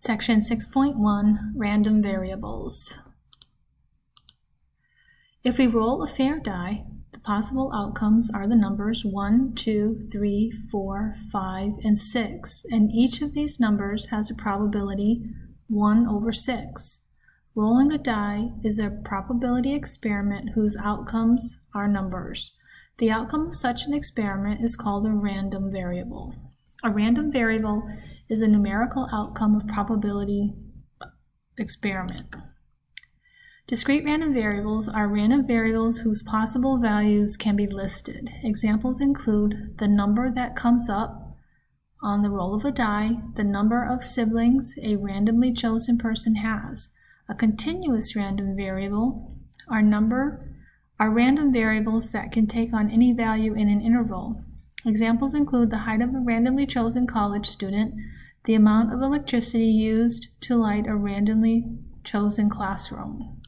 Section 6.1, Random Variables. If we roll a fair die, the possible outcomes are the numbers 1, 2, 3, 4, 5, and 6, and each of these numbers has a probability 1 over 6. Rolling a die is a probability experiment whose outcomes are numbers. The outcome of such an experiment is called a random variable. A random variable is a numerical outcome of probability experiment. Discrete random variables are random variables whose possible values can be listed. Examples include the number that comes up on the roll of a die, the number of siblings a randomly chosen person has. A continuous random variable are random variables that can take on any value in an interval. Examples include the height of a randomly chosen college student, the amount of electricity used to light a randomly chosen classroom.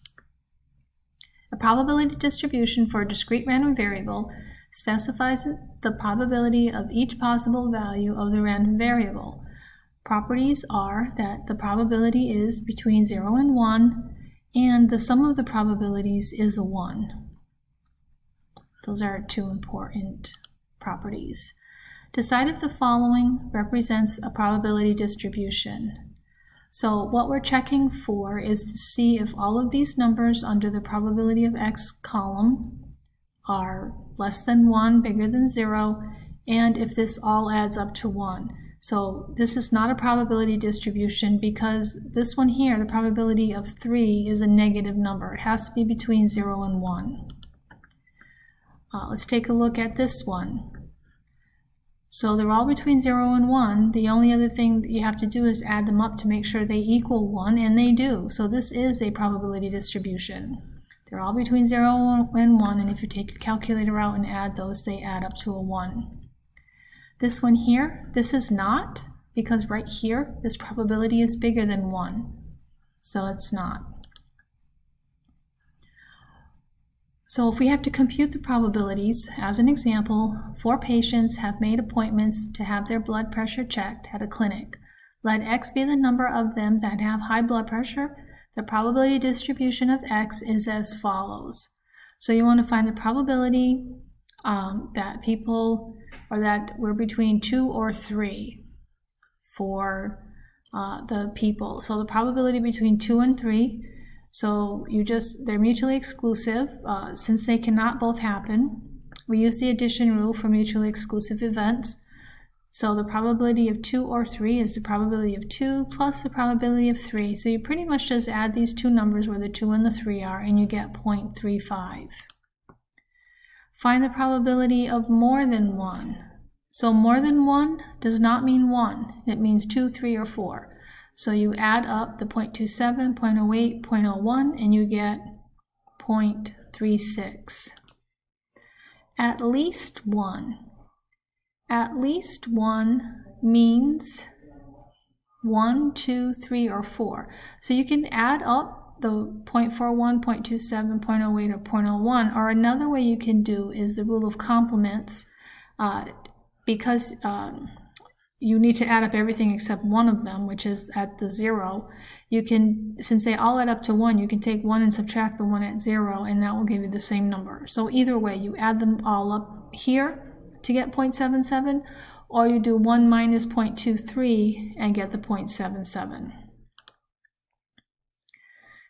A probability distribution for a discrete random variable specifies the probability of each possible value of the random variable. Properties are that the probability is between 0 and 1, and the sum of the probabilities is 1. Those are two important properties. Decide if the following represents a probability distribution. So what we're checking for is to see if all of these numbers under the probability of x column are less than 1, bigger than 0, and if this all adds up to 1. So this is not a probability distribution because this one here, the probability of 3, is a negative number. It has to be between 0 and 1. Let's take a look at this one. So they're all between 0 and 1. The only other thing that you have to do is add them up to make sure they equal 1, and they do. So this is a probability distribution. They're all between 0 and 1, and if you take your calculator out and add those, they add up to a 1. This one here, this is not, because right here, this probability is bigger than 1. So it's not. So if we have to compute the probabilities, as an example, 4 patients have made appointments to have their blood pressure checked at a clinic. Let x be the number of them that have high blood pressure. The probability distribution of x is as follows. So you want to find the probability that people, or that we're between 2 or 3 for the people. So the probability between 2 and 3. So they're mutually exclusive. Since they cannot both happen, we use the addition rule for mutually exclusive events. So the probability of 2 or 3 is the probability of 2 plus the probability of 3. So you pretty much just add these two numbers where the 2 and the 3 are, and you get 0.35. Find the probability of more than 1. So more than 1 does not mean 1. It means 2, 3, or 4. So you add up the 0.27, 0.08, 0.01, and you get 0.36. At least 1. At least 1 means 1, 2, 3, or 4. So you can add up the 0.41, 0.27, 0.08, or 0.01, or another way you can do is the rule of complements, because you need to add up everything except one of them, which is at the 0. You can, since they all add up to 1, you can take 1 and subtract the 1 at 0, and that will give you the same number. So either way, you add them all up here to get 0.77, or you do 1 minus 0.23 and get the 0.77.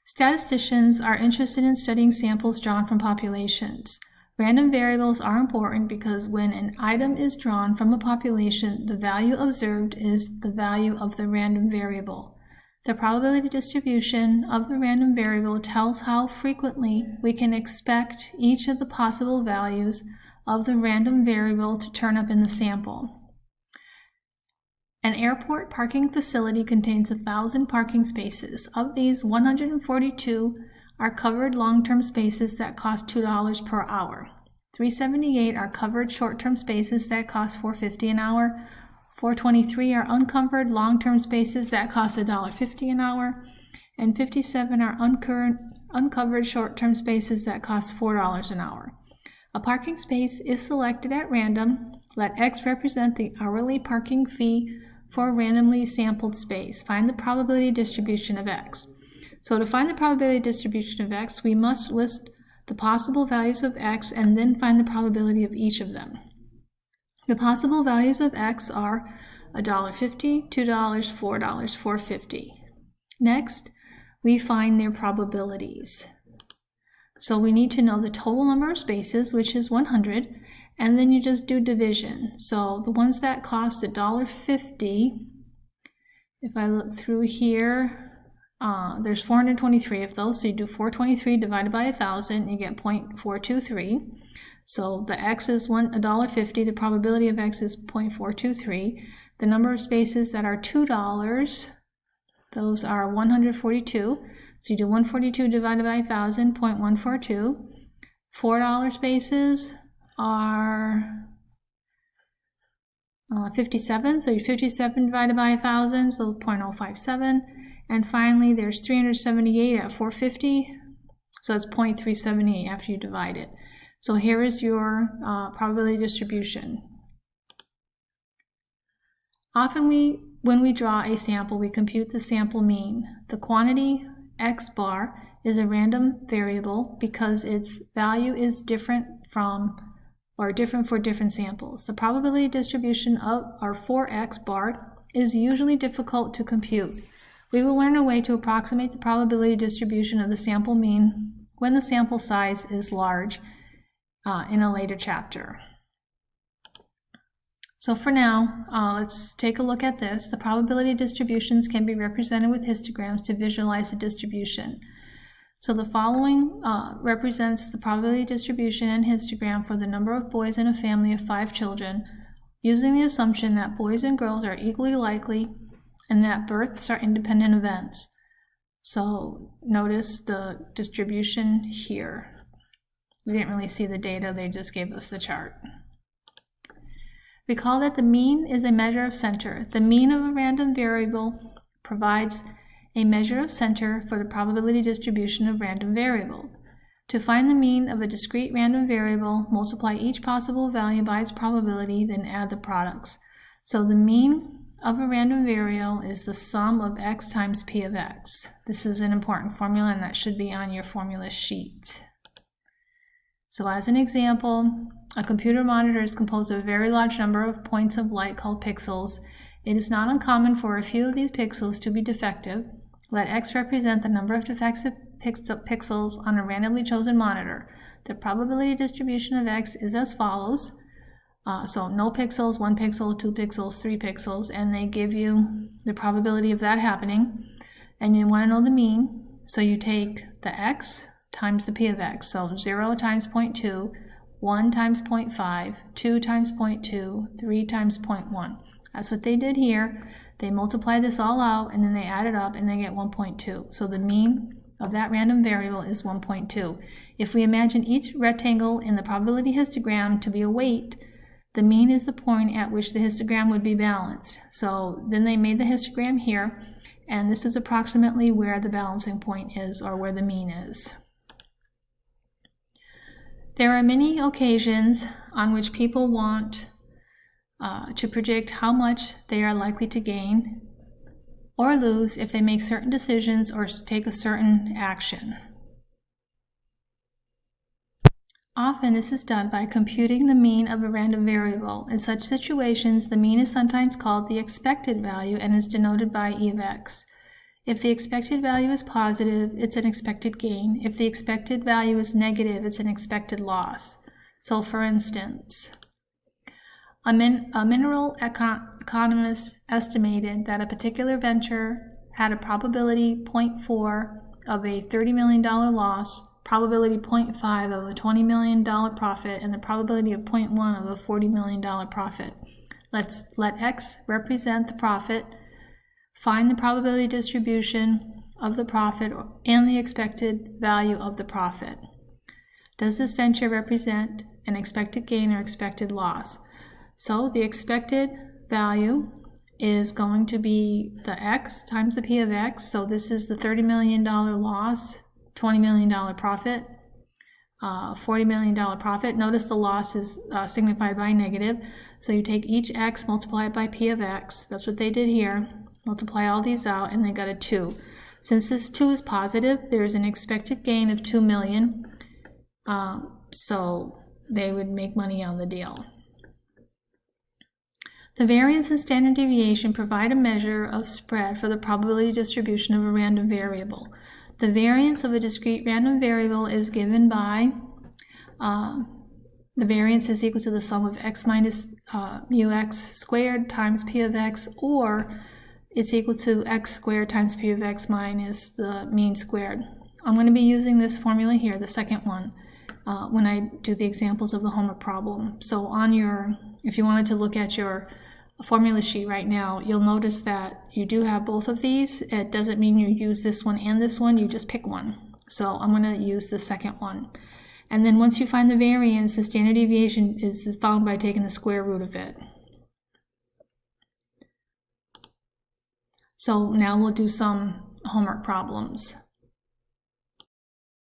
Statisticians are interested in studying samples drawn from populations. Random variables are important because when an item is drawn from a population, the value observed is the value of the random variable. The probability distribution of the random variable tells how frequently we can expect each of the possible values of the random variable to turn up in the sample. An airport parking facility contains 1,000 parking spaces. Of these, 142 are covered long-term spaces that cost $2 per hour. 378 are covered short-term spaces that cost $4.50 an hour. 423 are uncovered long-term spaces that cost $1.50 an hour. And 57 are uncovered short-term spaces that cost $4 an hour. A parking space is selected at random. Let X represent the hourly parking fee for a randomly sampled space. Find the probability distribution of x. So to find the probability distribution of x, we must list the possible values of x and then find the probability of each of them. The possible values of x are $1.50, $2, $4, $4.50. Next, we find their probabilities. So we need to know the total number of spaces, which is 100, and then you just do division. So the ones that cost $1.50, if I look through here, there's 423 of those, so you do 423 divided by 1,000, you get 0.423. So the x is $1.50, the probability of x is 0.423. The number of spaces that are $2, those are 142. So you do 142 divided by 1,000, 0.142. $4 spaces are 57, so you 57 divided by 1,000, so 0.057. And finally, there's 378 at 450, so it's 0.378 after you divide it. So here is your probability distribution. Often when we draw a sample, we compute the sample mean. The quantity x bar is a random variable because its value is different for different samples. The probability distribution of our 4x bar is usually difficult to compute. We will learn a way to approximate the probability distribution of the sample mean when the sample size is large in a later chapter. So for now, let's take a look at this. The probability distributions can be represented with histograms to visualize the distribution. So the following represents the probability distribution and histogram for the number of boys in a family of 5 children, using the assumption that boys and girls are equally likely and that births are independent events. So notice the distribution here. We didn't really see the data, they just gave us the chart. Recall that the mean is a measure of center. The mean of a random variable provides a measure of center for the probability distribution of random variable. To find the mean of a discrete random variable, multiply each possible value by its probability, then add the products. So the mean of a random variable is the sum of x times p of x. This is an important formula, and that should be on your formula sheet. So as an example, a computer monitor is composed of a very large number of points of light called pixels. It is not uncommon for a few of these pixels to be defective. Let x represent the number of defective pixels on a randomly chosen monitor. The probability distribution of x is as follows. So no pixels, 1 pixel, 2 pixels, 3 pixels, and they give you the probability of that happening. And you want to know the mean, so you take the x times the p of x. So 0 times 0.2, 1 times 0.5, 2 times 0.2, 3 times 0.1. That's what they did here. They multiply this all out and then they add it up and they get 1.2. So the mean of that random variable is 1.2. If we imagine each rectangle in the probability histogram to be a weight, the mean is the point at which the histogram would be balanced. So then they made the histogram here, and this is approximately where the balancing point is, or where the mean is. There are many occasions on which people want to predict how much they are likely to gain or lose if they make certain decisions or take a certain action. Often this is done by computing the mean of a random variable. In such situations, the mean is sometimes called the expected value and is denoted by E of x. If the expected value is positive, it's an expected gain. If the expected value is negative, it's an expected loss. So for instance, a mineral economist estimated that a particular venture had a probability 0.4 of a $30 million loss, probability 0.5 of a $20 million profit, and the probability of 0.1 of a $40 million profit. Let x represent the profit. Find the probability distribution of the profit and the expected value of the profit. Does this venture represent an expected gain or expected loss? So the expected value is going to be the x times the p of x. So this is the $30 million loss, $20 million profit. $40 million profit. Notice the loss is signified by negative. So you take each x, multiply it by p of x. That's what they did here. Multiply all these out, and they got a 2. Since this 2 is positive, there's an expected gain of $2 million. So they would make money on the deal. The variance and standard deviation provide a measure of spread for the probability distribution of a random variable. The variance of a discrete random variable is given by, the variance is equal to the sum of x minus mu x squared times p of x, or it's equal to x squared times p of x minus the mean squared. I'm going to be using this formula here, the second one, when I do the examples of the homework problem. So on your, if you wanted to look at your formula sheet right now, you'll notice that you do have both of these. It doesn't mean you use this one and this one, you just pick one. So I'm going to use the second one. And then once you find the variance, the standard deviation is found by taking the square root of it. So now we'll do some homework problems.